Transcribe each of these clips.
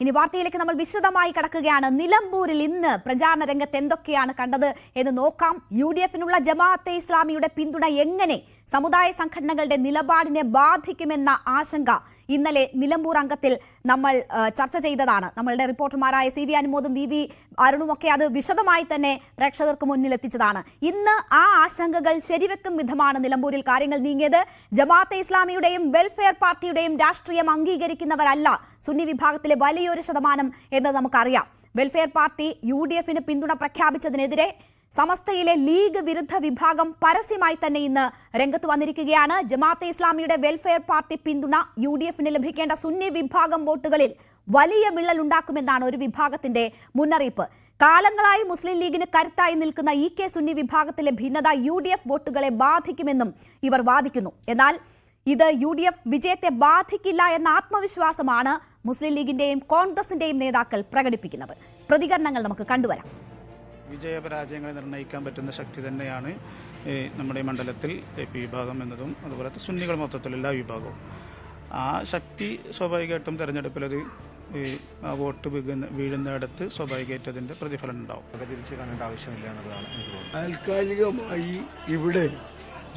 ഇനി വാർത്തയിലേക്ക് നമ്മൾ വിശദമായി കടക്കുകയാണ്. നിലമ്പൂരിൽ ഇന്ന് പ്രചാരണ രംഗത്ത് എന്തൊക്കെയാണ് കണ്ടത് എന്ന് നോക്കാം. UDFനുള്ള ജമാഅത്തെ ഇസ്ലാമിയുടെ പിന്തുണ എങ്ങനെ സമുദായ സംഘടനകളുടെ നിലപാടിനെ ബാധിക്കുമെന്ന ആശങ്ക ഇന്നലെ നിലമ്പൂർ അംഗത്തിൽ നമ്മൾ ചർച്ച ചെയ്തതാണ്. നമ്മളുടെ റിപ്പോർട്ടർമാരായ CV അനുമോദും VV അരുണുമൊക്കെ അത് വിശദമായി തന്നെ പ്രേക്ഷകർക്ക് മുന്നിൽ എത്തിച്ചതാണ്. ഇന്ന് ആ ആശങ്കകൾ ശരിവെക്കും വിധമാണ് നിലമ്പൂരിൽ കാര്യങ്ങൾ നീങ്ങിയത്. ജമാഅത്തെ ഇസ്ലാമിയുടെയും വെൽഫെയർ പാർട്ടിയുടെയും രാഷ്ട്രീയം അംഗീകരിക്കുന്നവരല്ല സുന്നി വിഭാഗത്തിലെ വലിയൊരു ശതമാനം എന്ന് നമുക്കറിയാം. വെൽഫെയർ പാർട്ടി UDFന് പിന്തുണ പ്രഖ്യാപിച്ചതിനെതിരെ സമസ്തയിലെ ലീഗ് വിരുദ്ധ വിഭാഗം പരസ്യമായി തന്നെ ഇന്ന് രംഗത്ത് വന്നിരിക്കുകയാണ്. ജമാഅത്തെ ഇസ്ലാമിയുടെ വെൽഫെയർ പാർട്ടി പിന്തുണ UDFന് ലഭിക്കേണ്ട സുന്നി വിഭാഗം വോട്ടുകളിൽ വലിയ വിള്ളൽ ഉണ്ടാക്കുമെന്നാണ് ഒരു വിഭാഗത്തിന്റെ മുന്നറിയിപ്പ്. കാലങ്ങളായി മുസ്ലിം ലീഗിന് കരുത്തായി നിൽക്കുന്ന EK സുന്നി വിഭാഗത്തിലെ ഭിന്നത UDF വോട്ടുകളെ ബാധിക്കുമെന്നും ഇവർ വാദിക്കുന്നു. എന്നാൽ ഇത് UDF വിജയത്തെ ബാധിക്കില്ല എന്ന ആത്മവിശ്വാസമാണ് മുസ്ലിം ലീഗിന്റെയും കോൺഗ്രസിന്റെയും നേതാക്കൾ പ്രകടിപ്പിക്കുന്നത്. പ്രതികരണങ്ങൾ നമുക്ക് കണ്ടുവരാം. വിജയപരാജയങ്ങളെ നിർണ്ണയിക്കാൻ പറ്റുന്ന ശക്തി തന്നെയാണ് നമ്മുടെ മണ്ഡലത്തിൽ AP വിഭാഗം എന്നതും അതുപോലെ സുന്നികൾ മൊത്തത്തിലുള്ള വിഭാഗവും. ആ ശക്തി സ്വാഭാവികമായിട്ടും തെരഞ്ഞെടുപ്പിലത് ആ വോട്ട് വീഴുന്നിടത്ത് സ്വാഭാവികമായിട്ട് അതിൻ്റെ പ്രതിഫലനം ഉണ്ടാവും. തിരിച്ച് കാണേണ്ട ആവശ്യമില്ല എന്നുള്ളതാണ് എനിക്ക് തോന്നുന്നത്. താൽക്കാലികമായി ഇവിടെ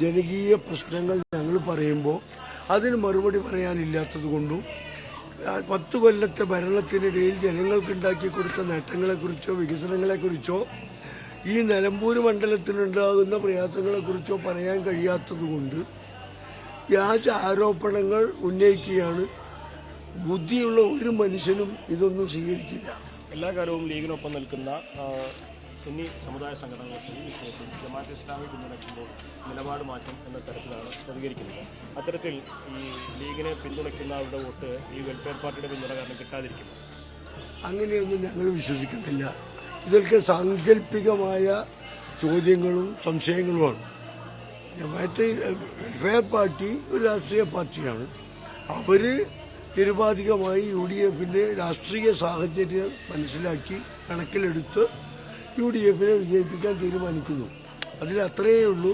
ജനകീയ പ്രശ്നങ്ങൾ ഞങ്ങൾ പറയുമ്പോൾ അതിന് മറുപടി പറയാനില്ലാത്തത് കൊണ്ടും 10 കൊല്ലത്തെ ഭരണത്തിനിടയിൽ ജനങ്ങൾക്കുണ്ടാക്കി കൊടുത്ത നേട്ടങ്ങളെക്കുറിച്ചോ വികസനങ്ങളെക്കുറിച്ചോ ഈ നിലമ്പൂർ മണ്ഡലത്തിലുണ്ടാകുന്ന പ്രയാസങ്ങളെക്കുറിച്ചോ പറയാൻ കഴിയാത്തതുകൊണ്ട് വ്യാജ ആരോപണങ്ങൾ ഉന്നയിക്കുകയാണ്. ബുദ്ധിയുള്ള ഒരു മനുഷ്യനും ഇതൊന്നും സ്വീകരിക്കില്ല. എല്ലാ കാലവും ലീഗിനൊപ്പം നിൽക്കുന്ന സുന്നി സമുദായ സംഘടനകൾ ഈ വിഷയത്തിൽ ജമാഅത്തെ ഇസ്ലാമി പിന്തുണയ്ക്കുമ്പോൾ നിലപാട് മാറ്റം എന്ന തരത്തിലാണ് പ്രതികരിക്കുന്നത്. അത്തരത്തിൽ ഈ ലീഗിനെ പിന്തുണയ്ക്കുന്നവരുടെ വോട്ട് ഈ വെൽഫെയർ പാർട്ടിയുടെ പിന്തുണ കാരണം കിട്ടാതിരിക്കും. അങ്ങനെയൊന്നും ഞങ്ങൾ വിശ്വസിക്കുന്നില്ല. ഇതൊക്കെ സാങ്കല്പികമായ ചോദ്യങ്ങളും സംശയങ്ങളുമാണ്. ജമാഅത്തെ വെൽഫെയർ പാർട്ടി ഒരു രാഷ്ട്രീയ പാർട്ടിയാണ്. അവർ നിരുപാധികമായി UDFന്റെ രാഷ്ട്രീയ സാഹചര്യം മനസ്സിലാക്കി കണക്കിലെടുത്ത് UDFനെ വിജയിപ്പിക്കാൻ തീരുമാനിക്കുന്നു. അതിലത്രയേ ഉള്ളൂ.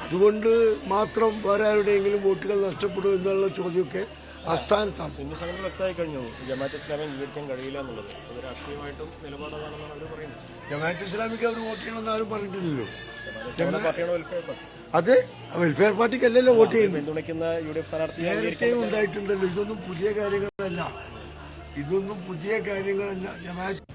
അതുകൊണ്ട് മാത്രം വേറെ ആരുടെയെങ്കിലും വോട്ടുകൾ നഷ്ടപ്പെടും എന്നുള്ള ചോദ്യമൊക്കെ അസ്ഥാനത്താണ്. സുന്നി സംഘടന വ്യക്തമായി കഴിഞ്ഞു ജമാഅത്തെ ഇസ്ലാമിയെ അംഗീകരിക്കാൻ കഴിയില്ല എന്നുള്ളത്. അത് രാഷ്ട്രീയമായിട്ടും നിലപാടാണെന്നാണ് അവർ പറയുന്നത്. ജമാഅത്തെ ഇസ്ലാമിക്ക് അവർ വോട്ട് ചെയ്യണമെന്ന് ആരും പറഞ്ഞിട്ടില്ലല്ലോ. പാർട്ടിയാണ് അത് വെൽഫെയർ പാർട്ടിക്കല്ലല്ലോ വോട്ട് ചെയ്യുന്നത്. പിന്തുണയ്ക്കുന്ന UDF സ്ഥാനാർത്ഥി നേരത്തെയും ഉണ്ടായിട്ടുണ്ടല്ലോ. ഇതൊന്നും പുതിയ കാര്യങ്ങളല്ല. ജമാഅത്ത്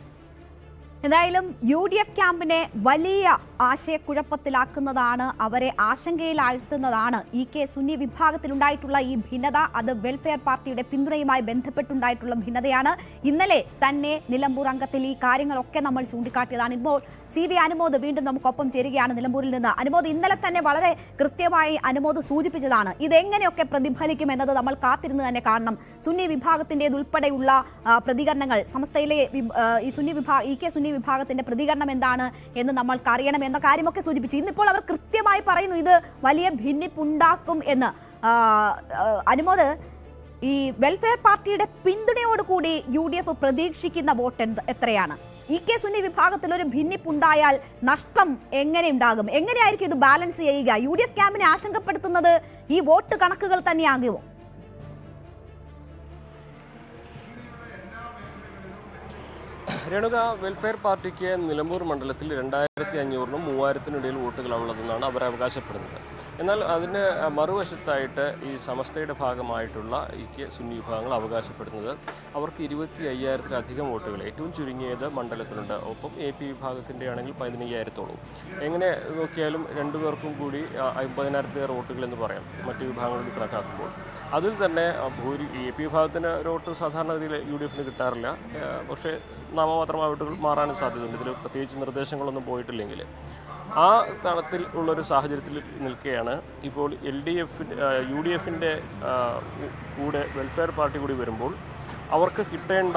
എന്തായാലും UDF ക്യാമ്പിനെ വലിയ ആശയക്കുഴപ്പത്തിലാക്കുന്നതാണ്, അവരെ ആശങ്കയിലാഴ്ത്തുന്നതാണ് EK സുന്നി വിഭാഗത്തിലുണ്ടായിട്ടുള്ള ഈ ഭിന്നത. അത് വെൽഫെയർ പാർട്ടിയുടെ പിന്തുണയുമായി ബന്ധപ്പെട്ടുണ്ടായിട്ടുള്ള ഭിന്നതയാണ്. ഇന്നലെ തന്നെ നിലമ്പൂർ അംഗത്തിൽ ഈ കാര്യങ്ങളൊക്കെ നമ്മൾ ചൂണ്ടിക്കാട്ടിയതാണ്. ഇപ്പോൾ CV അനുമോദ് വീണ്ടും നമുക്കൊപ്പം ചേരുകയാണ് നിലമ്പൂരിൽ നിന്ന്. അനുമോദ്, ഇന്നലെ തന്നെ വളരെ കൃത്യമായി അനുമോദ് സൂചിപ്പിച്ചതാണ്. ഇതെങ്ങനെയൊക്കെ പ്രതിഫലിക്കും എന്നത് നമ്മൾ കാത്തിരുന്ന് തന്നെ കാണണം. സുന്നി വിഭാഗത്തിൻ്റെതുൾപ്പെടെയുള്ള പ്രതികരണങ്ങൾ, സമസ്തയിലെ ഈ EK സുന്നി വിഭാഗത്തിന്റെ പ്രതികരണം എന്താണ് എന്ന് നമ്മൾക്ക് അറിയണം എന്ന കാര്യമൊക്കെ സൂചിപ്പിച്ചു. ഇന്നിപ്പോൾ അവർ കൃത്യമായി പറയുന്നു ഇത് വലിയ ഭിന്നിപ്പുണ്ടാക്കും എന്ന്. അനുമോദ്, ഈ വെൽഫെയർ പാർട്ടിയുടെ പിന്തുണയോടുകൂടി UDF പ്രതീക്ഷിക്കുന്ന വോട്ട് എത്രയാണ്? EK സുന്നി വിഭാഗത്തിൽ ഒരു ഭിന്നിപ്പുണ്ടായാൽ നഷ്ടം എങ്ങനെ ഉണ്ടാകും? എങ്ങനെയായിരിക്കും ഇത് ബാലൻസ് ചെയ്യുക? UDF ക്യാമ്പിനെ ആശങ്കപ്പെടുത്തുന്നത് ഈ വോട്ട് കണക്കുകൾ തന്നെയാകുമോ? രേണുക, വെൽഫെയർ പാർട്ടിക്ക് നിലമ്പൂർ മണ്ഡലത്തിൽ 2500-നും 3000-നും ഇടയിൽ വോട്ടുകളുള്ളതെന്നാണ് അവർ അവകാശപ്പെടുന്നത്. എന്നാൽ അതിന് മറുവശത്തായിട്ട് ഈ സമസ്തയുടെ ഭാഗമായിട്ടുള്ള EK സുന്നി വിഭാഗങ്ങൾ അവകാശപ്പെടുന്നത് അവർക്ക് 25,000-ത്തിലധികം വോട്ടുകൾ ഏറ്റവും ചുരുങ്ങിയത് മണ്ഡലത്തിലുണ്ട്. ഒപ്പം AP വിഭാഗത്തിൻ്റെ ആണെങ്കിൽ 15,000-തോളം. എങ്ങനെ നോക്കിയാലും രണ്ടുപേർക്കും കൂടി 50,000-ലേറെ വോട്ടുകൾ എന്ന് പറയാം മറ്റു വിഭാഗങ്ങളിൽ കണക്കാക്കുമ്പോൾ. അതിൽ തന്നെ AP വിഭാഗത്തിന് ഒരു വോട്ട് സാധാരണഗതിയിൽ UDFന് കിട്ടാറില്ല. പക്ഷേ നാമമാത്രമായ വോട്ടുകൾ മാറാനും സാധ്യതയുണ്ട്. ഇതിൽ പ്രത്യേകിച്ച് നിർദ്ദേശങ്ങളൊന്നും പോയിട്ടില്ലെങ്കിൽ. ആ തലത്തിൽ ഉള്ളൊരു സാഹചര്യത്തിൽ നിൽക്കുകയാണ് ഇപ്പോൾ UDFൻ്റെ കൂടെ വെൽഫെയർ പാർട്ടി കൂടി വരുമ്പോൾ അവർക്ക് കിട്ടേണ്ട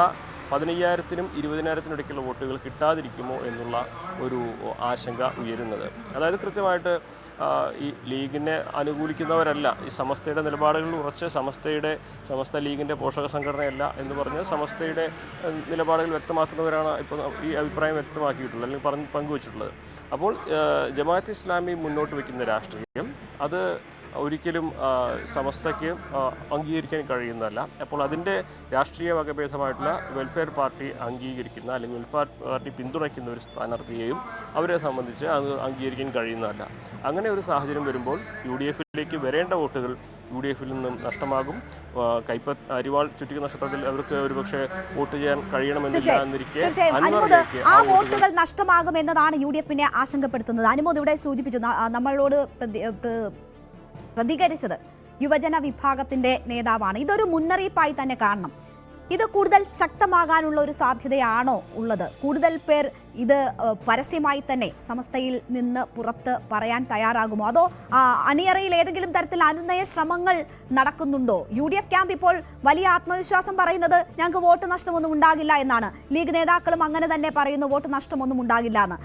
15,000-നും 20,000-ത്തിനും ഇടയ്ക്കുള്ള വോട്ടുകൾ കിട്ടാതിരിക്കുമോ എന്നുള്ള ഒരു ആശങ്ക ഉയരുന്നത്. അതായത് കൃത്യമായിട്ട് ഈ ലീഗിനെ അനുകൂലിക്കുന്നവരല്ല, ഈ സമസ്തയുടെ നിലപാടുകളിൽ ഉറച്ച് സമസ്ത ലീഗിൻ്റെ പോഷക സംഘടനയല്ല എന്ന് പറഞ്ഞ് സമസ്തയുടെ നിലപാടുകൾ വ്യക്തമാക്കുന്നവരാണ് ഇപ്പോൾ ഈ അഭിപ്രായം വ്യക്തമാക്കിയിട്ടുള്ളത് അല്ലെങ്കിൽ പങ്കുവച്ചിട്ടുള്ളത്. അപ്പോൾ ജമാഅത്തെ ഇസ്ലാമി മുന്നോട്ട് വയ്ക്കുന്ന രാഷ്ട്രീയം അത് ഒരിക്കലും സമസ്തയ്ക്ക് അംഗീകരിക്കാൻ കഴിയുന്നതല്ല. അപ്പോൾ അതിൻ്റെ രാഷ്ട്രീയ വകഭേദമായിട്ടുള്ള വെൽഫെയർ പാർട്ടി അംഗീകരിക്കുന്ന അല്ലെങ്കിൽ വെൽഫെയർ പാർട്ടി പിന്തുണയ്ക്കുന്ന ഒരു സ്ഥാനാർത്ഥിയെയും അവരെ സംബന്ധിച്ച് അത് അംഗീകരിക്കാൻ കഴിയുന്നതല്ല. അങ്ങനെ ഒരു സാഹചര്യം വരുമ്പോൾ UDF-ലേക്ക് വരേണ്ട വോട്ടുകൾ UDF-ൽ നിന്നും നഷ്ടമാകും. അരിവാൾ ചുറ്റിക നഷ്ടത്തിൽ അവർക്ക് ഒരുപക്ഷെ വോട്ട് ചെയ്യാൻ കഴിയണമെന്നില്ല എന്നിരിക്കെ ആ വോട്ടുകൾ നഷ്ടമാകും എന്നതാണ് UDF-നെ ആശങ്കപ്പെടുത്തുന്നത്. അനുമോദ് ഇവിടെ സൂചിപ്പിച്ചു, നമ്മളോട് പ്രതികരിച്ചത് യുവജന വിഭാഗത്തിന്റെ നേതാവാണ്. ഇതൊരു മുന്നറിയിപ്പായി തന്നെ കാണണം. ഇത് കൂടുതൽ ശക്തമാകാനുള്ള ഒരു സാധ്യതയാണോ ഉള്ളത്? കൂടുതൽ പേർ ഇത് പരസ്യമായി തന്നെ സമസ്തയിൽ നിന്ന് പുറത്ത് പറയാൻ തയ്യാറാകുമോ? അതോ അണിയറയിൽ ഏതെങ്കിലും തരത്തിൽ അനുനയ ശ്രമങ്ങൾ നടക്കുന്നുണ്ടോ? UDF ക്യാമ്പ് ഇപ്പോൾ വലിയ ആത്മവിശ്വാസം പറയുന്നത് ഞങ്ങൾക്ക് വോട്ട് നഷ്ടമൊന്നും ഉണ്ടാകില്ല എന്നാണ്. ലീഗ് നേതാക്കളും അങ്ങനെ തന്നെ പറയുന്നു, വോട്ട് നഷ്ടമൊന്നും ഉണ്ടാകില്ല എന്ന്.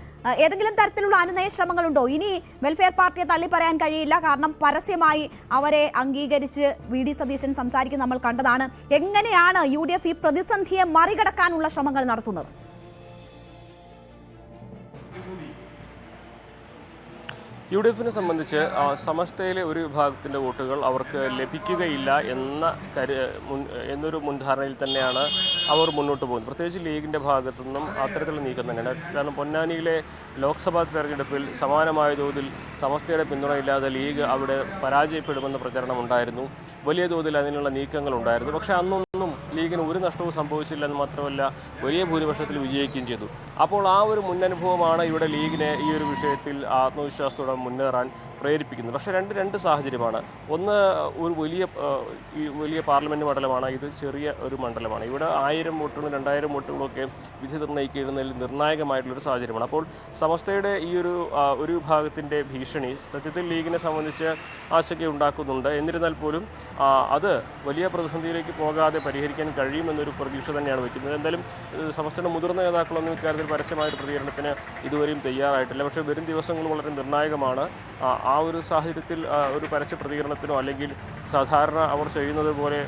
ഏതെങ്കിലും തരത്തിലുള്ള അനുനയ ശ്രമങ്ങളുണ്ടോ? ഇനി വെൽഫെയർ പാർട്ടിയെ തള്ളി പറയാൻ കഴിയില്ല, കാരണം പരസ്യമായി അവരെ അംഗീകരിച്ച് VD സതീശൻ സംസാരിക്കുന്ന നമ്മൾ കണ്ടതാണ്. എങ്ങനെയാണ് UDF ഈ പ്രതിസന്ധിയെ മറികടക്കാനുള്ള ശ്രമങ്ങൾ നടത്തുന്നത്? UDF-നെ സംബന്ധിച്ച് സമസ്തയിലെ ഒരു വിഭാഗത്തിൻ്റെ വോട്ടുകൾ അവർക്ക് ലഭിക്കുകയില്ല എന്നൊരു മുൻധാരണയിൽ തന്നെയാണ് അവർ മുന്നോട്ട് പോകുന്നത്. പ്രത്യേകിച്ച് ലീഗിൻ്റെ ഭാഗത്തു നിന്നും അത്തരത്തിലുള്ള നീക്കം തന്നെയാണ്. കാരണം പൊന്നാനിയിലെ ലോക്സഭാ തെരഞ്ഞെടുപ്പിൽ സമാനമായ തോതിൽ സമസ്തയുടെ പിന്തുണയില്ലാതെ ലീഗ് അവിടെ പരാജയപ്പെടുമെന്ന പ്രചരണം ഉണ്ടായിരുന്നു. വലിയ തോതിൽ അതിനുള്ള നീക്കങ്ങൾ ഉണ്ടായിരുന്നു. പക്ഷേ അന്നൊന്നും ലീഗിന് ഒരു നഷ്ടവും സംഭവിച്ചില്ല എന്ന് മാത്രമല്ല വലിയ ഭൂരിപക്ഷത്തിൽ വിജയിക്കുകയും ചെയ്തു. അപ്പോൾ ആ ഒരു മുന്നനുഭവമാണ് ഇവിടെ ലീഗിനെ ഈ ഒരു വിഷയത്തിൽ ആത്മവിശ്വാസത്തോടെ മുന്നേറാൻ പ്രേരിപ്പിക്കുന്നത്. പക്ഷേ രണ്ട് സാഹചര്യമാണ്. ഒന്ന്, ഒരു വലിയ പാർലമെൻറ്റ് മണ്ഡലമാണ്. ഇത് ചെറിയ ഒരു മണ്ഡലമാണ്. ഇവിടെ 1000 വോട്ടുകളും 2000 വോട്ടുകളൊക്കെ വിധി നിർണ്ണയിക്കുന്നതിൽ നിർണായകമായിട്ടുള്ളൊരു സാഹചര്യമാണ്. അപ്പോൾ സമസ്തയുടെ ഈ ഒരു വിഭാഗത്തിൻ്റെ ഭീഷണി സത്യത്തിൽ ലീഗിനെ സംബന്ധിച്ച് ആശങ്കയുണ്ടാക്കുന്നുണ്ട്. എന്നിരുന്നാൽ പോലും അത് വലിയ പ്രതിസന്ധിയിലേക്ക് പോകാതെ പരിഹരിക്കാൻ കഴിയുമെന്നൊരു പ്രതീക്ഷ തന്നെയാണ് വയ്ക്കുന്നത്. എന്തായാലും സമസ്തയുടെ മുതിർന്ന നേതാക്കളൊന്നും ഇക്കാര്യത്തിൽ പരസ്യമായൊരു പ്രതികരണത്തിന് ഇതുവരെയും തയ്യാറായിട്ടില്ല. പക്ഷേ വരും ദിവസങ്ങൾ വളരെ നിർണായകമാണ്. ആ ഒരു സാഹചര്യത്തിൽ ഒരു പരസ്യ പ്രതികരണത്തിനോ അല്ലെങ്കിൽ സാധാരണ അവർ ചെയ്യുന്നത് പോലെ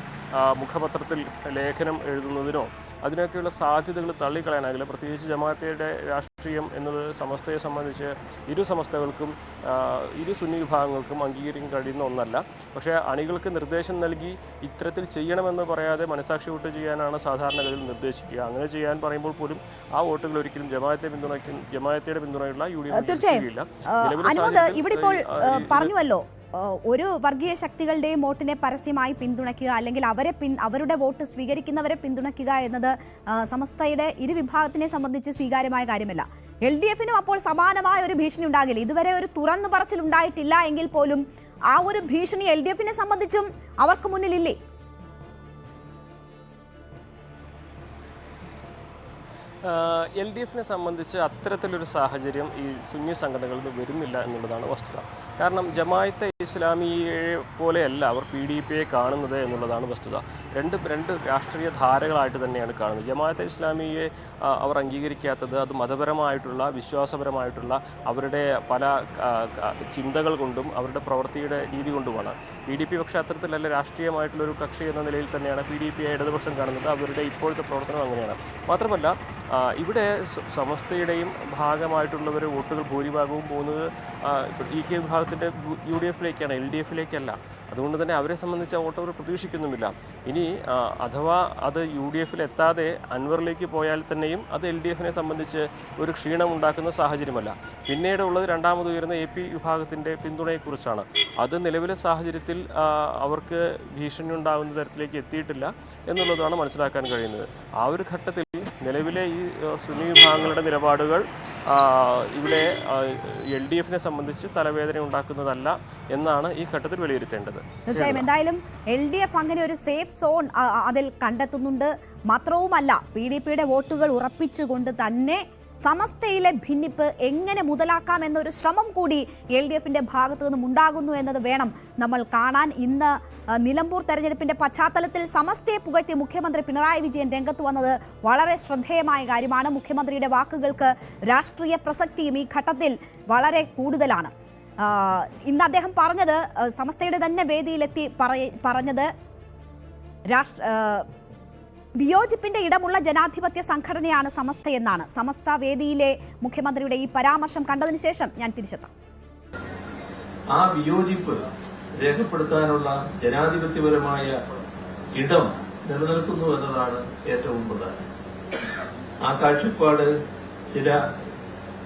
മുഖപത്രത്തിൽ ലേഖനം എഴുതുന്നതിനോ അതിനൊക്കെയുള്ള സാധ്യതകൾ തള്ളിക്കളയാനാകില്ല. പ്രത്യേകിച്ച് ജമാഅത്തിന്റെ രാഷ്ട്രീയം എന്നത് സമസ്തയെ സംബന്ധിച്ച് ഇരു സമസ്തകൾക്കും ഇരു സുന്നി വിഭാഗങ്ങൾക്കും അംഗീകരിക്കാൻ കഴിയുന്ന ഒന്നല്ല. പക്ഷേ അണികൾക്ക് നിർദ്ദേശം നൽകി ഇത്തരത്തിൽ ചെയ്യണമെന്ന് പറയാതെ മനസാക്ഷി വോട്ട് ചെയ്യാനാണ് സാധാരണഗതിയിൽ നിർദ്ദേശിക്കുക. അങ്ങനെ ചെയ്യാൻ പറയുമ്പോൾ പോലും ആ വോട്ടുകൾ ഒരിക്കലും ജമാഅത്തിന്റെ പിന്തുണയുള്ള UDF ഇവിടെ ഇപ്പോൾ പറഞ്ഞുവല്ലോ, ഒരു വർഗീയ ശക്തികളുടെയും വോട്ടിനെ പരസ്യമായി പിന്തുണയ്ക്കുക അല്ലെങ്കിൽ അവരുടെ വോട്ട് സ്വീകരിക്കുന്നവരെ പിന്തുണയ്ക്കുക എന്നത് സമസ്തയുടെ ഇരു വിഭാഗത്തിനെ സംബന്ധിച്ച് സ്വീകാര്യമായ കാര്യമല്ല. LDF-നും അപ്പോൾ സമാനമായ ഒരു ഭീഷണി ഉണ്ടാകില്ല. ഇതുവരെ ഒരു തുറന്നു പറച്ചിൽ ഉണ്ടായിട്ടില്ല എങ്കിൽ പോലും ആ ഒരു ഭീഷണി LDF-നെ സംബന്ധിച്ചും അവർക്ക് മുന്നിലില്ലേ? LDF-നെ സംബന്ധിച്ച് അത്തരത്തിലൊരു സാഹചര്യം ഈ സുന്നി സംഘടനകളിൽ നിന്ന് വരുന്നില്ല എന്നുള്ളതാണ് വസ്തുത. കാരണം ജമാഅത്തെ ഇസ്ലാമിയെ പോലെയല്ല അവർ PDP-യെ കാണുന്നത് എന്നുള്ളതാണ് വസ്തുത. രണ്ട് രാഷ്ട്രീയ ധാരകളായിട്ട് തന്നെയാണ് കാണുന്നത്. ജമാഅത്തെ ഇസ്ലാമിയെ അവർ അംഗീകരിക്കാത്തത് അത് മതപരമായിട്ടുള്ള വിശ്വാസപരമായിട്ടുള്ള അവരുടെ പല ചിന്തകൾ കൊണ്ടും അവരുടെ പ്രവൃത്തിയുടെ രീതി കൊണ്ടുമാണ്. PDP പക്ഷേ അത്തരത്തിലല്ല. രാഷ്ട്രീയമായിട്ടുള്ളൊരു കക്ഷി എന്ന നിലയിൽ തന്നെയാണ് PDP-യെ ഇടതുപക്ഷം കാണുന്നത്. അവരുടെ ഇപ്പോഴത്തെ പ്രവർത്തനം അങ്ങനെയാണ്. മാത്രമല്ല ഇവിടെ സമസ്തയുടെയും ഭാഗമായിട്ടുള്ളവർ വോട്ടുകൾ ഭൂരിഭാഗവും പോകുന്നത് EK വിഭാഗത്തിൻ്റെ UDF-ലേക്കാണ്, LDF-ലേക്കല്ല. അതുകൊണ്ട് തന്നെ അവരെ സംബന്ധിച്ച് വോട്ട് അവർ പ്രതീക്ഷിക്കുന്നുമില്ല. ഇനി അഥവാ അത് UDF-ൽ എത്താതെ അൻവറിലേക്ക് പോയാൽ തന്നെയും അത് LDF-നെ സംബന്ധിച്ച് ഒരു ക്ഷീണം ഉണ്ടാക്കുന്ന സാഹചര്യമല്ല. പിന്നീട് ഉള്ളത് രണ്ടാമത് ഉയർന്ന AP വിഭാഗത്തിൻ്റെ പിന്തുണയെക്കുറിച്ചാണ്. അത് നിലവിലെ സാഹചര്യത്തിൽ അവർക്ക് ഭീഷണി ഉണ്ടാകുന്ന തരത്തിലേക്ക് എത്തിയിട്ടില്ല എന്നുള്ളതാണ് മനസ്സിലാക്കാൻ കഴിയുന്നത്. ആ ഒരു ഘട്ടത്തിൽ നിലവിലെ ഈ സുന്നി വിഭാഗങ്ങളുടെ നിലപാടുകൾ ഇവിടെ LDF-നെ സംബന്ധിച്ച് തലവേദന ഉണ്ടാക്കുന്നതല്ല എന്നാണ് ഈ ഘട്ടത്തിൽ വിലയിരുത്തേണ്ടത്. തീർച്ചയായും എന്തായാലും LDF അങ്ങനെ ഒരു സേഫ് സോൺ അതിൽ കണ്ടെത്തുന്നുണ്ട്. മാത്രവുമല്ല PDP-യുടെ വോട്ടുകൾ ഉറപ്പിച്ചുകൊണ്ട് തന്നെ സമസ്തയിലെ ഭിന്നിപ്പ് എങ്ങനെ മുതലാക്കാം എന്നൊരു ശ്രമം കൂടി LDF-ന്റെ ഭാഗത്തു നിന്നും ഉണ്ടാകുന്നു എന്നത് വേണം നമ്മൾ കാണാൻ. ഇന്ന് നിലമ്പൂർ തെരഞ്ഞെടുപ്പിന്റെ പശ്ചാത്തലത്തിൽ സമസ്തയെ പുകഴ്ത്തി മുഖ്യമന്ത്രി പിണറായി വിജയൻ രംഗത്ത് വന്നത് വളരെ ശ്രദ്ധേയമായ കാര്യമാണ്. മുഖ്യമന്ത്രിയുടെ വാക്കുകൾക്ക് രാഷ്ട്രീയ പ്രസക്തിയും ഈ ഘട്ടത്തിൽ വളരെ കൂടുതലാണ്. ഇന്ന് അദ്ദേഹം പറഞ്ഞത്, സമസ്തയുടെ തന്നെ വേദിയിലെത്തി പറഞ്ഞത് വിയോജിപ്പിന്റെ ഇടമുള്ള ജനാധിപത്യ സംഘടനയാണ് സമസ്തയെന്നാണ്. സമസ്ത വേദിയിലെ മുഖ്യമന്ത്രിയുടെ ഈ പരാമർശം കണ്ടതിന് ശേഷം ഞാൻ തിരിച്ചെത്താം. ആ വിയോജിപ്പ് രേഖപ്പെടുത്താനുള്ള ജനാധിപത്യപരമായ ഇടം നിലനിൽക്കുന്നു എന്നതാണ് ഏറ്റവും പ്രധാനം. ആ കാഴ്ചപ്പാട് ചില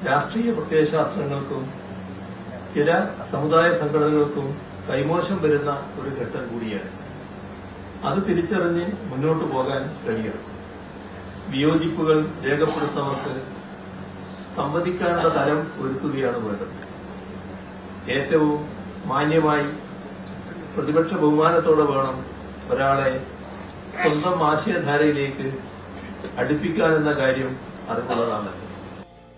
രാഷ്ട്രീയ പ്രത്യയശാസ്ത്രങ്ങൾക്കും ചില സമുദായ സംഘടനകൾക്കും കൈമോശം വരുന്ന ഒരു ഘട്ടം കൂടിയാണ്. അത് തിരിച്ചറിഞ്ഞ് മുന്നോട്ട് പോകാൻ കഴിയണം. വിയോജിപ്പുകൾ രേഖപ്പെടുത്തുന്നവർക്ക് സംവദിക്കാനുള്ള തലം ഒരുക്കുകയാണ് വേണ്ടത്. ഏറ്റവും മാന്യമായി പ്രതിപക്ഷ ബഹുമാനത്തോടെ വേണം ഒരാളെ സ്വന്തം ആശയധാരയിലേക്ക് അടുപ്പിക്കാനെന്ന കാര്യം അറിവുള്ളതാണ്.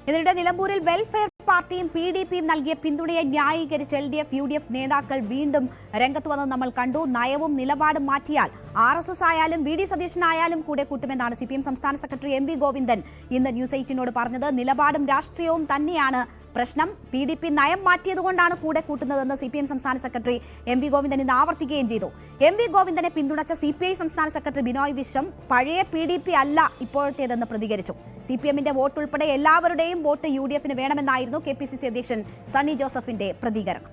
ഇതിനിടെ നിലമ്പൂരിൽ വെൽഫെയർ പാർട്ടിയും PDPയും നൽകിയ പിന്തുണയെ ന്യായീകരിച്ച് LDF UDF നേതാക്കൾ വീണ്ടും രംഗത്ത് വന്നത് നമ്മൾ കണ്ടു. നയവും നിലപാടും മാറ്റിയാൽ RSS ആയാലും VD സതീശനായാലും കൂടെ കൂട്ടുമെന്നാണ് CPM സംസ്ഥാന സെക്രട്ടറി MV ഗോവിന്ദൻ ഇന്ന് ന്യൂസ് 8നോട് പറഞ്ഞത്. നിലപാടും രാഷ്ട്രീയവും തന്നെയാണ് പ്രശ്നം. PDP നയം മാറ്റിയതുകൊണ്ടാണ് കൂടെ കൂട്ടുന്നതെന്ന് CPM സംസ്ഥാന സെക്രട്ടറി MV ഗോവിന്ദൻ ഇന്ന് ആവർത്തിക്കുകയും ചെയ്തു. MV ഗോവിന്ദനെ പിന്തുണച്ച CPI സംസ്ഥാന സെക്രട്ടറി ബിനോയ് വിശ്വം പഴയ PDP അല്ല ഇപ്പോഴത്തേതെന്ന് പ്രതികരിച്ചു. CPMന്റെ വോട്ട് ഉൾപ്പെടെ എല്ലാവരുടെയും വോട്ട് UDFന് വേണമെന്നായിരുന്നു KPCC അധ്യക്ഷൻ സണ്ണി ജോസഫിന്റെ പ്രതികരണം.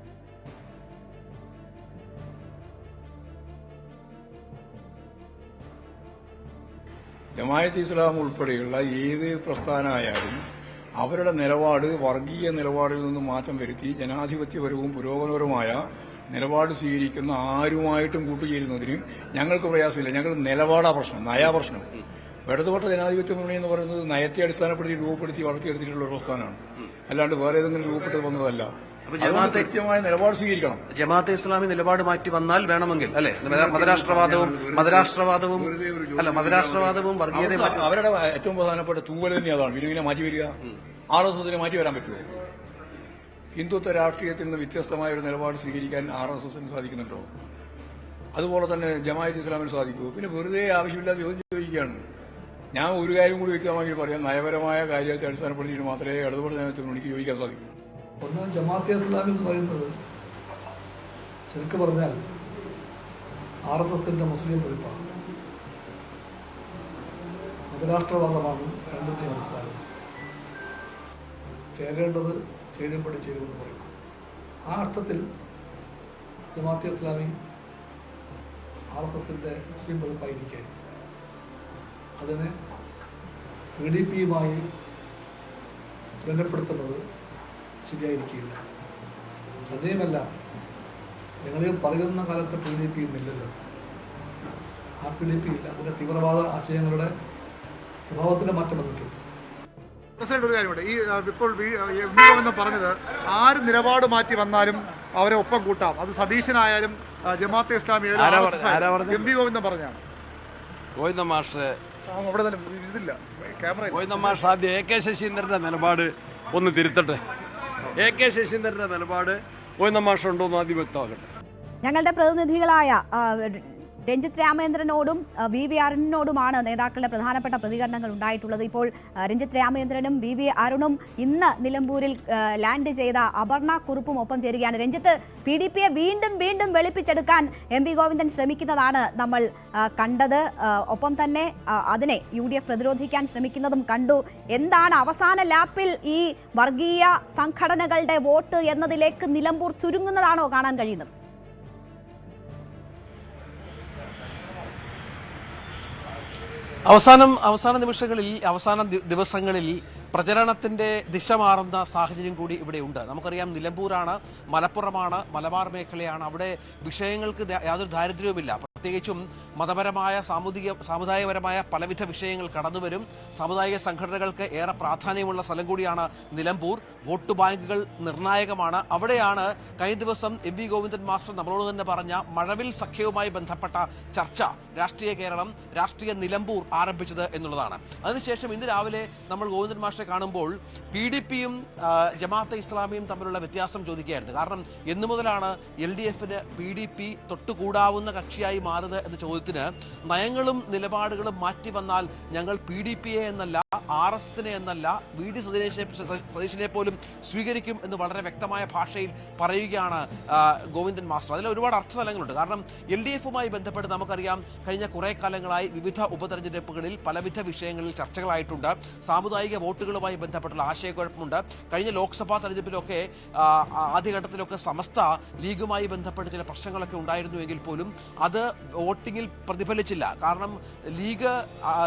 ജമാഅത്ത് ഇസ്ലാം ഉൾപ്പെടെയുള്ള ഏത് പ്രസ്ഥാനമായാലും അവരുടെ നിലപാട് വർഗീയ നിലപാടിൽ നിന്ന് മാറ്റം വരുത്തി ജനാധിപത്യപരവും പുരോഗമനപരമായ നിലപാട് സ്വീകരിക്കുന്ന ആരുമായിട്ടും കൂട്ടുചേരുന്നതിന് ഞങ്ങൾക്ക് പ്രയാസമില്ല. ഞങ്ങൾ നിലപാടാ പ്രശ്നം, നയാ പ്രശ്നം. ഇടതുപക്ഷ ജനാധിപത്യ മുന്നണി എന്ന് പറയുന്നത് നയത്തെ അടിസ്ഥാനപ്പെടുത്തി രൂപപ്പെടുത്തി വളർത്തിയെടുത്തിട്ടുള്ള ഒരു പ്രസ്ഥാനമാണ്, അല്ലാണ്ട് വേറെ ഏതെങ്കിലും രൂപപ്പെട്ടത് വന്നതല്ല. കൃത്യമായ നിലപാട് സ്വീകരിക്കണം. ജമാഅത്തെ ഇസ്ലാമി നിലപാട് മാറ്റി വന്നാൽ വേണമെങ്കിൽ അല്ലെ മതരാഷ്ട്രവാദവും വർഗീയതയും അവരുടെ ഏറ്റവും പ്രധാനപ്പെട്ട തൂവൽ തന്നെ അതാണ്. പിന്നെ മാറ്റി വരിക RSSനെ മാറ്റി വരാൻ പറ്റുമോ? ഹിന്ദുത്വ രാഷ്ട്രീയത്തിൽ നിന്ന് വ്യത്യസ്തമായ ഒരു നിലപാട് സ്വീകരിക്കാൻ RSSന് സാധിക്കുന്നുണ്ടോ? അതുപോലെ തന്നെ ജമാഅത്ത് ഇസ്ലാമിന് സാധിക്കുമോ? പിന്നെ വെറുതെ ആവശ്യമില്ലാതെ ചോദ്യം ചോദിക്കുകയാണ്. ഞാൻ ഒരു കാര്യം കൂടി വ്യക്തമാക്കി പറയാം. നയപരമായ കാര്യത്തെ അടിസ്ഥാനപ്പെടുത്തിയിട്ട് മാത്രമേ ഇടതുപക്ഷ ജനാധിപത്യത്തിൽ എനിക്ക് ചോദിക്കാൻ സാധിക്കൂ. ഒന്ന് ജമാഅത്തെ ഇസ്ലാമി എന്ന് പറയുന്നത് ശരിക്കും പറഞ്ഞാൽ RSSന്റെ മുസ്ലിം പതിപ്പാണ്. മതരാഷ്ട്രവാദമാണ് രണ്ടിന്റെയും അടിസ്ഥാനം. ചേരേണ്ടത് ചേരുമ്പടി ചേരുമെന്ന് പറയും. ആ അർത്ഥത്തിൽ ജമാഅത്തെ ഇസ്ലാമി RSSന്റെ മുസ്ലിം പതിപ്പായിരിക്കെ അതിനെ PDPയുമായി ബന്ധപ്പെടുത്തുന്നത് ശരിയായിരിക്കില്ല. തന്നെയുമല്ല, നിങ്ങൾ പറയുന്ന കാലത്ത് PDP ഇന്നില്ലല്ലോ. ആ PDP ഇല്ല. അതിൻ്റെ തീവ്രവാദ ആശയങ്ങളുടെ സ്വഭാവത്തിൻ്റെ മാറ്റം വന്നിട്ടുണ്ട്. പ്രസിഡന്റ്, ഒരു കാര്യമുണ്ട്. ഈ ഇപ്പോൾ എന്ന് പറഞ്ഞത് ആര് നിലപാട് മാറ്റി വന്നാലും അവരെ ഒപ്പം കൂട്ടാം. അത് സതീശനായാലും ജമാഅത്തെ ഇസ്ലാമി MV ഗോവിന്ദൻ പറഞ്ഞാണ്. ഗോവിന്ദ മാഷ് അവിടെ തന്നെ ഇതില്ല ക്യാമറ. ഗോവിന്ദ മാഷ് ആദ്യം AK ശശീന്ദ്രന്റെ നിലപാട് ഒന്ന് തിരുത്തട്ടെ. AK ശശീന്ദ്രന്റെ നിലപാട് ഗോവിന്ദ മാഷ് ഉണ്ടോ എന്ന് ആദ്യം വ്യക്തമാക്കട്ടെ. ഞങ്ങളുടെ പ്രതിനിധികളായ രഞ്ജിത്ത് രാമേന്ദ്രനോടും VV അരുണിനോടുമാണ് നേതാക്കളുടെ പ്രധാനപ്പെട്ട പ്രതികരണങ്ങൾ ഉണ്ടായിട്ടുള്ളത്. ഇപ്പോൾ രഞ്ജിത്ത് രാമേന്ദ്രനും VV അരുണും ഇന്ന് നിലമ്പൂരിൽ ലാൻഡ് ചെയ്ത അപർണ കുറുപ്പും ഒപ്പം ചേരുകയാണ്. രഞ്ജിത്ത്, PDPയെ വീണ്ടും വീണ്ടും വെളുപ്പിച്ചെടുക്കാൻ MV ഗോവിന്ദൻ ശ്രമിക്കുന്നതാണ് നമ്മൾ കണ്ടത്. ഒപ്പം തന്നെ അതിനെ UDF പ്രതിരോധിക്കാൻ ശ്രമിക്കുന്നതും കണ്ടു. എന്താണ് അവസാന ലാപ്പിൽ ഈ വർഗീയ സംഘടനകളുടെ വോട്ട് എന്നതിലേക്ക് നിലമ്പൂർ ചുരുങ്ങുന്നതാണോ കാണാൻ കഴിയുന്നത്? അവസാന നിമിഷങ്ങളിൽ അവസാന ദിവസങ്ങളിൽ പ്രചരണത്തിന്റെ ദിശ മാറുന്ന സാഹചര്യം കൂടി ഇവിടെയുണ്ട്. നമുക്കറിയാം, നിലമ്പൂരാണ്, മലപ്പുറമാണ്, മലബാർ മേഖലയാണ്. അവിടെ വിഷയങ്ങൾക്ക് യാതൊരു ദാരിദ്ര്യവുമില്ല. പ്രത്യേകിച്ചും മതപരമായ സാമുദായികപരമായ പലവിധ വിഷയങ്ങൾ കടന്നുവരും. സാമുദായിക സംഘടനകൾക്ക് ഏറെ പ്രാധാന്യമുള്ള സ്ഥലം കൂടിയാണ് നിലമ്പൂർ. വോട്ട് ബാങ്കുകൾ നിർണായകമാണ്. അവിടെയാണ് കഴിഞ്ഞ ദിവസം MV ഗോവിന്ദൻ മാസ്റ്റർ നമ്മളോട് തന്നെ പറഞ്ഞ മഴവിൽ സഖ്യവുമായി ബന്ധപ്പെട്ട ചർച്ച രാഷ്ട്രീയ കേരളം, രാഷ്ട്രീയ നിലമ്പൂർ ആരംഭിച്ചത് എന്നുള്ളതാണ്. അതിനുശേഷം ഇന്ന് രാവിലെ നമ്മൾ ഗോവിന്ദൻ മാസ്റ്ററെ കാണുമ്പോൾ PDPയും ജമാഅത്തെ ഇസ്ലാമിയും തമ്മിലുള്ള വ്യത്യാസം ചോദിക്കുകയായിരുന്നു. കാരണം എന്നു മുതലാണ് LDFന് PDP തൊട്ടുകൂടാവുന്ന കക്ഷിയായി മാറുന്നത് എന്ന ചോദ്യത്തിന് നയങ്ങളും നിലപാടുകളും മാറ്റി വന്നാൽ ഞങ്ങൾ PDPയെ എന്നല്ല, RSSനെ എന്നല്ല, VD സതീശനെ പോലും സ്വീകരിക്കും എന്ന് വളരെ വ്യക്തമായ ഭാഷയിൽ പറയുകയാണ് ഗോവിന്ദൻ മാസ്റ്റർ. അതിൽ ഒരുപാട് അർത്ഥതലങ്ങളുണ്ട്. കാരണം LDFുമായി ബന്ധപ്പെട്ട് നമുക്കറിയാം, കഴിഞ്ഞ കുറേ കാലങ്ങളായി വിവിധ ഉപതെരഞ്ഞെടുപ്പുകളിൽ പലവിധ വിഷയങ്ങളിൽ ചർച്ചകളായിട്ടുണ്ട്. സാമുദായിക വോട്ടുകൾ സീറ്റുകളുമായി ബന്ധപ്പെട്ടുള്ള ആശയക്കുഴപ്പമുണ്ട്. കഴിഞ്ഞ ലോക്സഭാ തെരഞ്ഞെടുപ്പിലൊക്കെ ആദ്യഘട്ടത്തിലൊക്കെ സമസ്ത ലീഗുമായി ബന്ധപ്പെട്ട് ചില പ്രശ്നങ്ങളൊക്കെ ഉണ്ടായിരുന്നുവെങ്കിൽ പോലും അത് വോട്ടിങ്ങിൽ പ്രതിഫലിച്ചില്ല. കാരണം ലീഗ്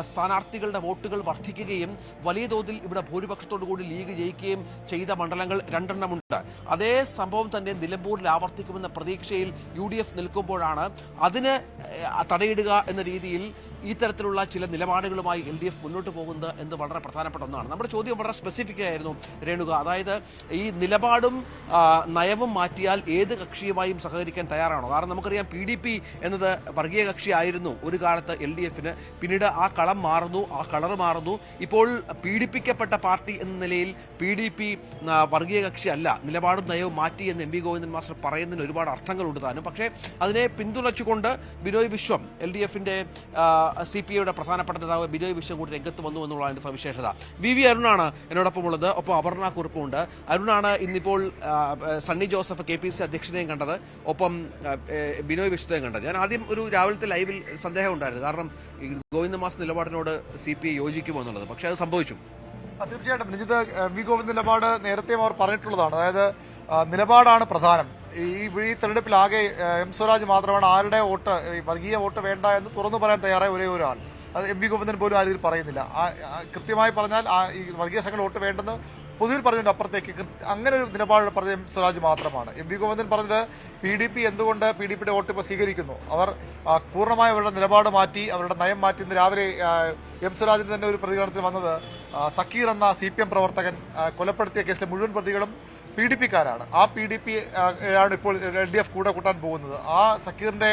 സ്ഥാനാർത്ഥികളുടെ വോട്ടുകൾ വർദ്ധിക്കുകയും വലിയ തോതിൽ ഇവിടെ ഭൂരിപക്ഷത്തോടു കൂടി ലീഗ് ജയിക്കുകയും ചെയ്ത മണ്ഡലങ്ങൾ 2 എണ്ണമുണ്ട്. അതേ സംഭവം തന്നെ നിലമ്പൂരിൽ ആവർത്തിക്കുമെന്ന പ്രതീക്ഷയിൽ UDF നിൽക്കുമ്പോഴാണ് അതിന് തടയിടുക എന്ന രീതിയിൽ ഈ തരത്തിലുള്ള ചില നിലപാടുകളുമായി LDF മുന്നോട്ട് പോകുന്നത് എന്ന് വളരെ പ്രധാനപ്പെട്ട ഒന്നാണ്. നമ്മുടെ ചോദ്യം വളരെ സ്പെസിഫിക് ആയിരുന്നു രേണുക. അതായത് ഈ നിലപാടും നയവും മാറ്റിയാൽ ഏത് കക്ഷിയുമായും സഹകരിക്കാൻ തയ്യാറാണോ? കാരണം നമുക്കറിയാം PDP എന്നത് വർഗീയ കക്ഷിയായിരുന്നു ഒരു കാലത്ത് LDFന്. പിന്നീട് ആ കളം മാറുന്നു, ആ കളർ മാറുന്നു. ഇപ്പോൾ പീഡിപ്പിക്കപ്പെട്ട പാർട്ടി എന്ന നിലയിൽ PDP വർഗീയ കക്ഷിയല്ല, നിലപാടും നയവും മാറ്റി എന്ന് MP ഗോവിന്ദൻ മാസ്റ്റർ പറയുന്നതിന് ഒരുപാട് അർത്ഥങ്ങളുണ്ട് താനും. പക്ഷേ അതിനെ പിന്തുണച്ചുകൊണ്ട് ബിനോയ് വിശ്വം LDFന്റെ CPIയുടെ പ്രധാനപ്പെട്ട നേതാവ് ബിനോയ് വിശ്വം കൂടി രംഗത്ത് വന്നു എന്നുള്ളതാണ് സവിശേഷത. VV അരുണാണ് എന്നോടൊപ്പം ഉള്ളത്. ഒപ്പം അപർണ കുറുപ്പുണ്ട്. അരുണാണ് ഇന്നിപ്പോൾ സണ്ണി ജോസഫ് KPC അധ്യക്ഷനെയും കണ്ടത്, ഒപ്പം ബിനോയ് വിശ്വത്തെയും കണ്ടത്. ഞാൻ ആദ്യം ഒരു രാവിലത്തെ ലൈവിൽ സന്ദേഹം ഉണ്ടായിരുന്നു, കാരണം ഗോവിന്ദ മാസ്റ്റർ നിലപാടിനോട് CPI യോജിക്കുമോ എന്നുള്ളത്. പക്ഷേ അത് സംഭവിച്ചു. തീർച്ചയായിട്ടും രഞ്ജിത്ത്, വി ഗോവിന്ദ് നിലപാട് നേരത്തെയും അവർ പറഞ്ഞിട്ടുള്ളതാണ്. അതായത് നിലപാടാണ് പ്രധാനം. ഈ തെരഞ്ഞെടുപ്പിലാകെ M സ്വരാജ് മാത്രമാണ് ആരുടെ വോട്ട്, വർഗീയ വോട്ട് വേണ്ട എന്ന് തുറന്നു പറയാൻ തയ്യാറായ ഒരേ ഒരാൾ. അത് MV ഗോവിന്ദൻ പോലും ആ രീതിയിൽ പറയുന്നില്ല. കൃത്യമായി പറഞ്ഞാൽ ഈ വർഗീയ സംഘടന വോട്ട് വേണ്ടെന്ന് പൊതുവിൽ പറഞ്ഞതിന്റെ അപ്പുറത്തേക്ക് അങ്ങനെ ഒരു നിലപാട് പറഞ്ഞ M സ്വരാജ് മാത്രമാണ്. MV ഗോവിന്ദൻ പറഞ്ഞത് PDP എന്തുകൊണ്ട് PDPയുടെ വോട്ട് ഇപ്പോൾ സ്വീകരിക്കുന്നു, അവർ പൂർണ്ണമായി അവരുടെ നിലപാട് മാറ്റി, അവരുടെ നയം മാറ്റി. ഇന്ന് രാവിലെ M സ്വരാജിന് തന്നെ ഒരു പ്രതികരണത്തിൽ വന്നത് സക്കീർ എന്ന CPM പ്രവർത്തകൻ കൊലപ്പെടുത്തിയ കേസിലെ മുഴുവൻ പ്രതികളും PDPക്കാരാണ്. ആ PDP ആണ് ഇപ്പോൾ LDF കൂടെ കൂട്ടാൻ പോകുന്നത്. ആ സക്കീറിന്റെ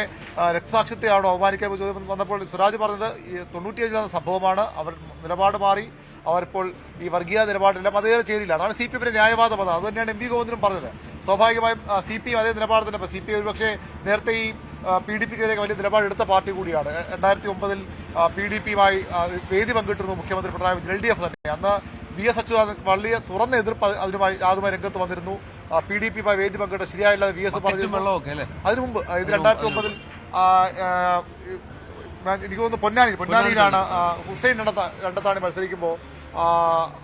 രക്തസാക്ഷിത്വമാണോ അവമാനിക്കാൻ ചോദ്യം വന്നപ്പോൾ സ്വരാജ് പറഞ്ഞത് 95 സംഭവമാണ്, അവർ നിലപാട് മാറി, അവരിപ്പോൾ ഈ വർഗീയ നിലപാടില്ല, മതേതര ചേരില്ല. അതാണ് CPMന്റെ ന്യായവാദം. അത് തന്നെയാണ് MV ഗോവിന്ദനും പറഞ്ഞത്. സ്വാഭാവികമായും CPM അതേ നിലപാട് തന്നെ. CPI ഒരുപക്ഷെ നേരത്തെ ഈ PDPക്കെതിരെ വലിയ നിലപാടെടുത്ത പാർട്ടി കൂടിയാണ്. 2009 PDPയുമായി വേദി പങ്കിട്ടിരുന്നു മുഖ്യമന്ത്രി പിണറായി വിജയൻ. LDF തന്നെ അന്ന് VS അച്യുതാനന്ദൻ വലിയ തുറന്ന എതിർപ്പ് അതുമായി രംഗത്ത് വന്നിരുന്നു. PDPയുമായി വേദി പങ്കിട്ട് ശരിയായില്ലാതെ VS പറഞ്ഞിരുന്നു. അതിനു മുമ്പ് 2009 എനിക്ക് തോന്നുന്നു പൊന്നാനിയിലാണ് ഹുസൈൻ രണ്ടത്താണി മത്സരിക്കുമ്പോൾ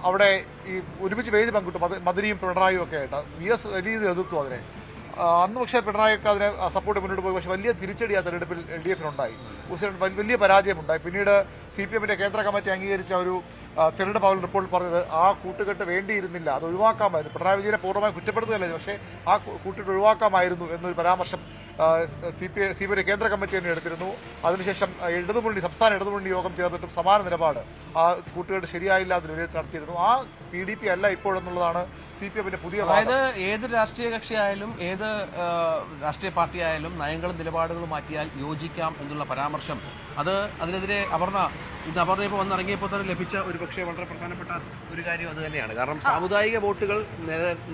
അവിടെ ഈ ഒരുമിച്ച് വേദി പങ്കിട്ടു മദനിയും പിണറായിയും ഒക്കെ ആയിട്ട്. VS വലിയ രീതിയിൽ എതിർത്തു അതിനെ. അന്ന് പക്ഷേ പിണറായിക്ക് അതിനെ സപ്പോർട്ട് മുന്നോട്ട് പോയി. പക്ഷേ വലിയ തിരിച്ചടി ആ തെരഞ്ഞെടുപ്പിൽ LDFനുണ്ടായി. ഹുസൈൻ വലിയ പരാജയമുണ്ടായി. പിന്നീട് CPMന്റെ കേന്ദ്ര കമ്മിറ്റി അംഗീകരിച്ച ഒരു തെരഞ്ഞെടുപ്പ് റിപ്പോർട്ടിൽ പറഞ്ഞത് ആ കൂട്ടുകെട്ട് വേണ്ടിയിരുന്നില്ല, അത് ഒഴിവാക്കാമായിരുന്നു. പിണറായി വിജയനെ പൂർണ്ണമായി കുറ്റപ്പെടുത്തുകയല്ല, പക്ഷേ ആ കൂട്ടുകെട്ട് ഒഴിവാക്കാമായിരുന്നു എന്നൊരു പരാമർശം CPI കേന്ദ്ര കമ്മിറ്റി തന്നെ എടുത്തിരുന്നു. അതിനുശേഷം സംസ്ഥാന ഇടതുമുന്നണി യോഗം ചേർന്നിട്ടും സമാന നിലപാട്, ആ കൂട്ടുകെട്ട് ശരിയായില്ല എന്ന് വിലയിരുത്തി നടത്തിയിരുന്നു. ആ PDP അല്ല ഇപ്പോഴെന്നുള്ളതാണ് CPMന്റെ പുതിയ. അതായത് ഏത് രാഷ്ട്രീയ കക്ഷിയായാലും ഏത് രാഷ്ട്രീയ പാർട്ടി ആയാലും നയങ്ങളും നിലപാടുകളും മാറ്റിയാൽ യോജിക്കാം എന്നുള്ള പരാമർശം, അതിനെതിരെ അപർണ ഇപ്പോൾ വന്നിറങ്ങിയപ്പോൾ തന്നെ ലഭിച്ച ഒരു പക്ഷേ വളരെ പ്രധാനപ്പെട്ട ഒരു കാര്യം അത് തന്നെയാണ്. കാരണം സാമുദായിക വോട്ടുകൾ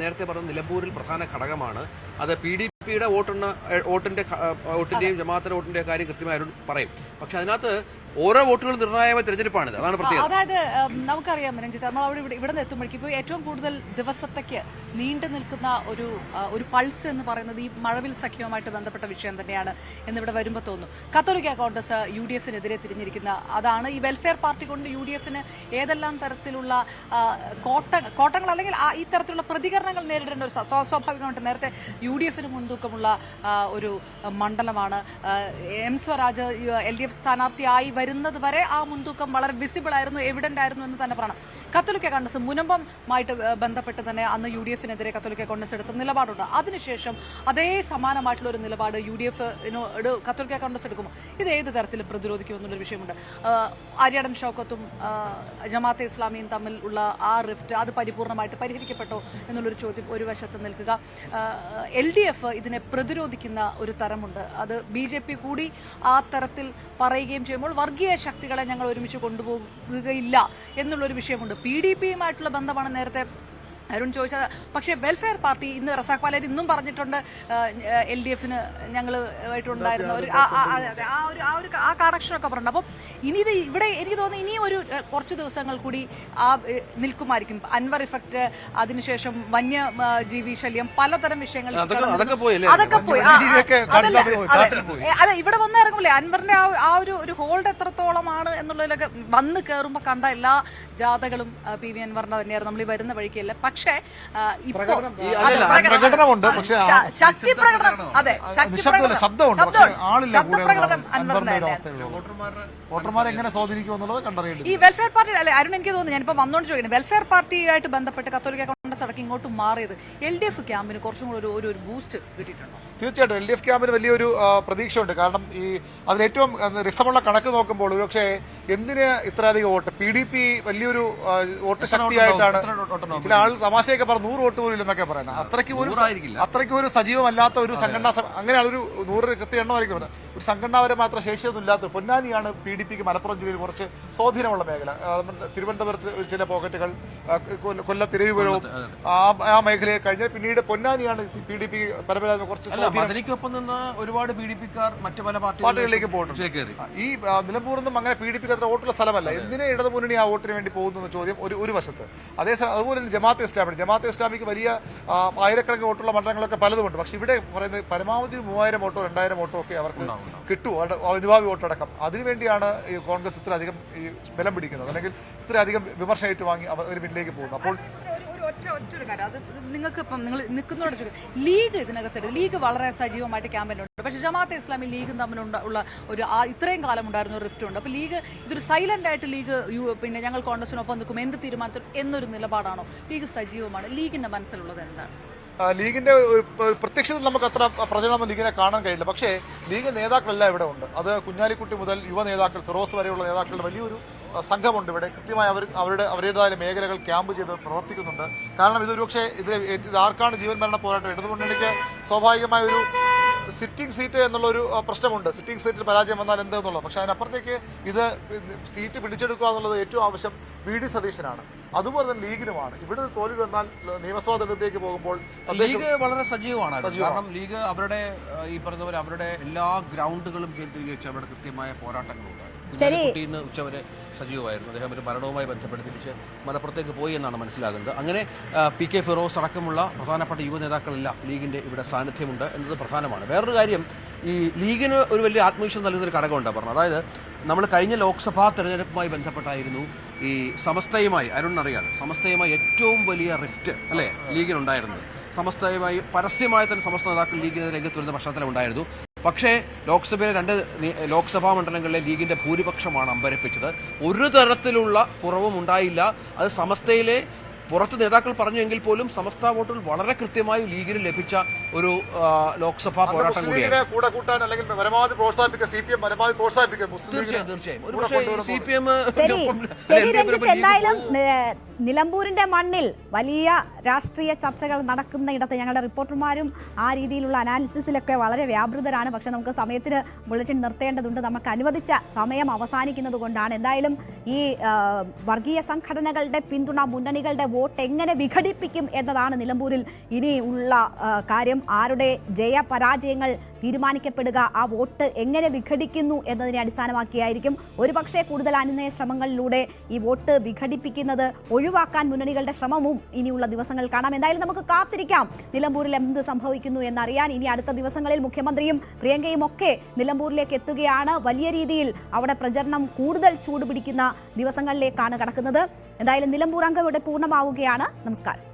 നേരത്തെ പറഞ്ഞ നിലമ്പൂരിൽ പ്രധാന ഘടകമാണ്. അത് PDPയുടെ വോട്ടിന്റെയും ജമാഅത്തിന്റെ വോട്ടിന്റെയും കാര്യം കൃത്യമായി പറയും. പക്ഷെ അതിനകത്ത് ഓരോ വോട്ടുകളും നിർണായകമായ തെരഞ്ഞെടുപ്പാണിത്. അതാണ് പ്രത്യേകത. അതായത് നമുക്കറിയാം രഞ്ജിത്ത്, നമ്മൾ ഇവിടെ നിന്ന് എത്തുമ്പോഴേക്കും ഇപ്പോൾ ഏറ്റവും കൂടുതൽ ദിവസത്തേക്ക് നീണ്ടു നിൽക്കുന്ന ഒരു പൾസ് എന്ന് പറയുന്നത് ഈ മഴവിൽ സഖ്യവുമായിട്ട് ബന്ധപ്പെട്ട വിഷയം തന്നെയാണ് എന്നിവിടെ വരുമ്പോൾ തോന്നുന്നു. കത്തോലിക്ക കോൺഗ്രസ് UDFനെതിരെ തിരിഞ്ഞിരിക്കുന്ന അതാണ്. ഈ വെൽഫെയർ പാർട്ടി കൊണ്ട് UDFന് ഏതെല്ലാം തരത്തിലുള്ള കോട്ടങ്ങൾ അല്ലെങ്കിൽ ഈ തരത്തിലുള്ള പ്രതികരണങ്ങൾ നേരിടേണ്ട ഒരു സ്വാഭാവികമായിട്ട് നേരത്തെ UDFന് മുൻതൂക്കമുള്ള ഒരു മണ്ഡലമാണ്. M സ്വരാജ് LDF സ്ഥാനാർത്ഥിയായി വരുന്നത് വരെ ആ മുൻതൂക്കം വളരെ വിസിബിൾ ആയിരുന്നു, എവിഡന്റ് ആയിരുന്നു എന്ന് തന്നെ പറയണം. കത്തോലിക്ക കോൺഗ്രസ് മുനമ്പമായിട്ട് ബന്ധപ്പെട്ട് തന്നെ അന്ന് UDFനെതിരെ കത്തോലിക്ക കോൺഗ്രസ് എടുത്ത നിലപാടുണ്ട്. അതിനുശേഷം അതേ സമാനമായിട്ടുള്ള ഒരു നിലപാട് UDFനോട് കത്തോലിക്ക കോൺഗ്രസ് എടുക്കുമ്പോൾ ഇത് ഏത് തരത്തിൽ പ്രതിരോധിക്കുമെന്നുള്ളൊരു വിഷയമുണ്ട്. ആര്യാടൻ ഷൗക്കത്തും ജമാഅത്തെ ഇസ്ലാമിയും തമ്മിൽ ഉള്ള ആ റിഫ്റ്റ് അത് പരിപൂർണമായിട്ട് പരിഹരിക്കപ്പെട്ടോ എന്നുള്ളൊരു ചോദ്യം ഒരു വശത്ത് നിൽക്കുക. LDF ഇതിനെ പ്രതിരോധിക്കുന്ന ഒരു തരമുണ്ട്. അത് BJP കൂടി ആ തരത്തിൽ പറയുകയും ചെയ്യുമ്പോൾ വർഗീയ ശക്തികളെ ഞങ്ങൾ ഒരുമിച്ച് കൊണ്ടുപോകുകയില്ല എന്നുള്ളൊരു വിഷയമുണ്ട്. PDPയുമായിട്ടുള്ള ബന്ധമാണ് നേരത്തെ അരുൺ ചോദിച്ചത്. പക്ഷേ വെൽഫെയർ പാർട്ടി ഇന്ന് റസാഖ് പാലേരി ഇന്നും പറഞ്ഞിട്ടുണ്ട് LDF-ന് ഞങ്ങളുമായിട്ടുണ്ടായിരുന്ന ഒരു ആ കണക്ഷനൊക്കെ പറഞ്ഞിട്ടുണ്ട്. അപ്പം ഇനി ഇത് ഇവിടെ എനിക്ക് തോന്നുന്നു ഇനിയും ഒരു കുറച്ച് ദിവസങ്ങൾ കൂടി നിൽക്കുമായിരിക്കും. അൻവർ ഇഫക്റ്റ്, അതിനുശേഷം വന്യജീവി ശല്യം, പലതരം വിഷയങ്ങൾ അതൊക്കെ പോയി. അല്ല, ഇവിടെ വന്ന് ഇറങ്ങുമല്ലേ അൻവറിന്റെ ആ ഒരു ഹോൾഡ് എത്രത്തോളമാണ് എന്നുള്ളതിലൊക്കെ വന്ന് കയറുമ്പോൾ കണ്ട എല്ലാ ജാഥകളും PV അൻവറിന്റെ തന്നെയായിരുന്നു. നമ്മൾ ഈ വരുന്ന വഴിക്കല്ല. പക്ഷേ പ്രകടനമുണ്ട്, പക്ഷേ ശക്തി പ്രകടനം, അതെ, ശബ്ദമുണ്ട്, പക്ഷേ ആളില്ല വോട്ടർമാരെ എങ്ങനെ സ്വാധീനിക്കുമെന്നുള്ളത് കണ്ടറിയേണ്ടത്. ഈ വെൽഫെയർ പാർട്ടി അല്ലെ അരുൺ, എനിക്ക് തോന്നുന്നു ഞാനിപ്പോ വന്നോണ്ട് ചോദിക്കുന്നത്, വെൽഫെയർ പാർട്ടിയായിട്ട് ബന്ധപ്പെട്ട് കത്തോലിക്ക കോൺഗ്രസ് അടക്കം ഇങ്ങോട്ട് മാറിയത് LDF ക്യാമ്പിന് കുറച്ചും കൂടി ഒരു ബൂസ്റ്റ് കിട്ടിയിട്ടുണ്ടോ? തീർച്ചയായിട്ടും LDF ക്യാമ്പിന് വലിയൊരു പ്രതീക്ഷയുണ്ട്. കാരണം അതിലേറ്റവും രസമുള്ള കണക്ക് നോക്കുമ്പോൾ ഒരുപക്ഷെ എന്തിന് ഇത്രയധികം വോട്ട്, PDP വലിയൊരു വോട്ട് ശക്തിയായിട്ടാണ്. ചില ആൾ തമാശയൊക്കെ പറഞ്ഞു 100 വോട്ട് പോലും ഇല്ലെന്നൊക്കെ പറയുന്നത്. അത്രയ്ക്ക് ഒരു സജീവമല്ലാത്ത ഒരു സംഘടന, അങ്ങനെ ഒരു 100 കൃത്യ എണ്ണമായിരിക്കും. ഒരു സംഘടനാപരം മാത്രം ശേഷിയൊന്നും ഇല്ലാത്ത പൊന്നാനിയാണ് PDPക്ക് മലപ്പുറം ജില്ലയിൽ കുറച്ച് സ്വാധീനമുള്ള മേഖല. തിരുവനന്തപുരത്ത് ചില പോക്കറ്റുകൾ, കൊല്ലം തിരുവനന്തപുരവും ആ മേഖലയെ കഴിഞ്ഞാൽ പിന്നീട് പൊന്നാനിയാണ് PDP പരമ്പരാഗത കുറച്ച് അതിനൊപ്പം നിന്ന് ഒരുപാട് PDPക്കാർ മറ്റു പല പാർട്ടികളിലേക്ക് പോയിട്ടുണ്ട്. ഈ നിലമ്പൂരിൽ നിന്നും അങ്ങനെ PDPക്ക് അത്ര വോട്ടുള്ള സ്ഥലമല്ല. എന്തിനെ ഇടതുമുന്നണി ആ വോട്ടിന് വേണ്ടി പോകുന്ന ചോദ്യം ഒരു വശത്ത്. അതുപോലെ ജമാഅത്തെ ഇസ്ലാമിക്ക് വലിയ ആയിരക്കണക്കിന് വോട്ടുള്ള മണ്ഡലങ്ങളൊക്കെ പലതുമുണ്ട്. പക്ഷെ ഇവിടെ പറയുന്നത് പരമാവധി 3000 വോട്ടോ 2000 വോട്ടോ ഒക്കെ അവർക്ക് കിട്ടും, അനുഭാവി വോട്ടടക്കം. അതിനുവേണ്ടിയാണ് ഈ കോൺഗ്രസ് ഇത്രയധികം ബലം പിടിക്കുന്നത്, അല്ലെങ്കിൽ ഇത്രയധികം വിമർശനം ഏറ്റുവാങ്ങി അതിന് പിന്നിലേക്ക് പോകുന്നത്. അപ്പോൾ ഒറ്റൊരു കാര്യം, അത് നിങ്ങൾക്ക് ഇപ്പം നിങ്ങൾ നിൽക്കുന്നതോടെ ചോദിക്കും, ലീഗ് ഇതിനകത്ത് ലീഗ് വളരെ സജീവമായിട്ട് ക്യാമ്പയിനുണ്ട്. പക്ഷേ ജമാഅത്തെ ഇസ്ലാമി ലീഗും തമ്മിലുള്ള ഒരു ഇത്രയും കാലം ഉണ്ടായിരുന്ന ഒരു റിഫ്റ്റ് ഉണ്ട്. അപ്പോൾ ലീഗ് ഇതൊരു സൈലന്റ് ആയിട്ട് ലീഗ് പിന്നെ ഞങ്ങൾ കോൺഗ്രസിനൊപ്പം നിൽക്കും, എന്ത് തീരുമാനത്തിലും എന്നൊരു നിലപാടാണോ? ലീഗ് സജീവമാണ്. ലീഗിന്റെ മനസ്സിലുള്ളത് എന്താണ്? ലീഗിന്റെ പ്രത്യക്ഷത്തിൽ നമുക്ക് അത്ര പ്രചരണം ലീഗിനെ കാണാൻ കഴിയില്ല. പക്ഷേ ലീഗ് നേതാക്കളെല്ലാം ഇവിടെ ഉണ്ട്. അത് കുഞ്ഞാലിക്കുട്ടി മുതൽ യുവ നേതാക്കൾ, ഫിറോസ് വരെയുള്ള നേതാക്കളുടെ വലിയൊരു സംഘമുണ്ട് ഇവിടെ. കൃത്യമായി അവരുടേതായ മേഖലകൾ ക്യാമ്പ് ചെയ്ത് പ്രവർത്തിക്കുന്നുണ്ട്. കാരണം ഇതൊരു പക്ഷേ ഇത് ആർക്കാണ് ജീവൻ മരണ പോരാട്ടം. ഇടതുമുന്നണിക്ക് സ്വാഭാവികമായ ഒരു സിറ്റിംഗ് സീറ്റ് എന്നുള്ളൊരു പ്രശ്നമുണ്ട്. സിറ്റിംഗ് സീറ്റിൽ പരാജയം വന്നാൽ എന്തെന്നുള്ളത്. പക്ഷെ അതിനപ്പുറത്തേക്ക് ഇത് സീറ്റ് പിടിച്ചെടുക്കുക എന്നുള്ളത് ഏറ്റവും ആവശ്യം VD സതീശനാണ്. അതുപോലെ തന്നെ ലീഗിനുമാണ്. ഇവിടെ തോൽവി വന്നാൽ നിയമസഭാ തെരഞ്ഞെടുപ്പിലേക്ക് പോകുമ്പോൾ ലീഗ് വളരെ സജീവമാണ്. കാരണം ലീഗ് അവരുടെ ഈ പറഞ്ഞ പോലെ അവരുടെ എല്ലാ ഗ്രൗണ്ടുകളും കേന്ദ്രീകരിച്ച് അവരുടെ കൃത്യമായ പോരാട്ടങ്ങളുണ്ട്. കുഞ്ഞാലിക്കുട്ടിന്ന് ഉച്ചവരെ സജീവമായിരുന്നു. അദ്ദേഹം ഒരു മരണവുമായി ബന്ധപ്പെട്ട് തിരിച്ച് മലപ്പുറത്തേക്ക് പോയി എന്നാണ് മനസ്സിലാകുന്നത്. അങ്ങനെ PK ഫിറോസ് അടക്കമുള്ള പ്രധാനപ്പെട്ട യുവ നേതാക്കളെല്ലാം ലീഗിന്റെ ഇവിടെ സാന്നിധ്യമുണ്ട് എന്നത് പ്രധാനമാണ്. വേറൊരു കാര്യം, ഈ ലീഗിന് ഒരു വലിയ ആത്മവിശ്വാസം നൽകുന്നൊരു ഘടകമുണ്ടാണ് പറഞ്ഞത്. അതായത് നമ്മൾ കഴിഞ്ഞ ലോക്സഭാ തെരഞ്ഞെടുപ്പുമായി ബന്ധപ്പെട്ടായിരുന്നു ഈ സമസ്തയുമായി, അരുണിനറിയാം, സമസ്തയുമായി ഏറ്റവും വലിയ റിഫ്റ്റ് അല്ലേ ലീഗിനുണ്ടായിരുന്നത്. സമസ്തയുമായി പരസ്യമായി തന്നെ സമസ്ത നേതാക്കൾ ലീഗിന് രംഗത്ത് വരുന്ന പശ്ചാത്തലമുണ്ടായിരുന്നു. പക്ഷേ ലോക്സഭയിലെ 2 ലോക്സഭാ മണ്ഡലങ്ങളിലെ ലീഗിന്റെ ഭൂരിപക്ഷമാണ് അമ്പരപ്പിച്ചത്. ഒരു തരത്തിലുള്ള കുറവും ഉണ്ടായില്ല. അത് സമസ്തയിലെ പുറത്ത് നേതാക്കൾ പറഞ്ഞെങ്കിൽ പോലും സമസ്ത വോട്ടുകൾ വളരെ കൃത്യമായി ലീഗിന് ലഭിച്ച ഒരു ലോക്സഭാ പോരാട്ടം കൂടിയാണ്. എന്തായാലും നിലമ്പൂരിന്റെ മണ്ണിൽ വലിയ രാഷ്ട്രീയ ചർച്ചകൾ നടക്കുന്ന ഇടത്ത് ഞങ്ങളുടെ റിപ്പോർട്ടർമാരും ആ രീതിയിലുള്ള അനാലിസിസിലൊക്കെ വളരെ വ്യാപൃതരാണ്. പക്ഷെ നമുക്ക് സമയത്തിന് ബുള്ളറ്റിൻ നിർത്തേണ്ടതുണ്ട്. നമുക്ക് അനുവദിച്ച സമയം അവസാനിക്കുന്നത് കൊണ്ടാണ്. എന്തായാലും ഈ വർഗീയ സംഘടനകളുടെ പിന്തുണ, മുന്നണികളുടെ വോട്ട് എങ്ങനെ വിഘടിപ്പിക്കും എന്നതാണ് നിലമ്പൂരിൽ ഇനി ഉള്ള കാര്യം. ആരുടെ ജയപരാജയങ്ങൾ തീരുമാനിക്കപ്പെടുക, ആ വോട്ട് എങ്ങനെ വിഘടിക്കുന്നു എന്നതിനെ അടിസ്ഥാനമാക്കിയായിരിക്കും. ഒരുപക്ഷെ കൂടുതൽ അനുനയ ശ്രമങ്ങളിലൂടെ ഈ വോട്ട് വിഘടിപ്പിക്കുന്നത് ഒഴിവാക്കാൻ മുന്നണികളുടെ ശ്രമവും ഇനിയുള്ള ദിവസങ്ങൾ കാണാം. എന്തായാലും നമുക്ക് കാത്തിരിക്കാം നിലമ്പൂരിൽ എന്ത് സംഭവിക്കുന്നു എന്നറിയാൻ. ഇനി അടുത്ത ദിവസങ്ങളിൽ മുഖ്യമന്ത്രിയും പ്രിയങ്കയും ഒക്കെ നിലമ്പൂരിലേക്ക് എത്തുകയാണ്. വലിയ രീതിയിൽ അവിടെ പ്രചരണം കൂടുതൽ ചൂടുപിടിക്കുന്ന ദിവസങ്ങളിലേക്കാണ് കടക്കുന്നത്. എന്തായാലും നിലമ്പൂർ അംഗം ഇവിടെ പൂർണ്ണമാവുകയാണ്. നമസ്കാരം.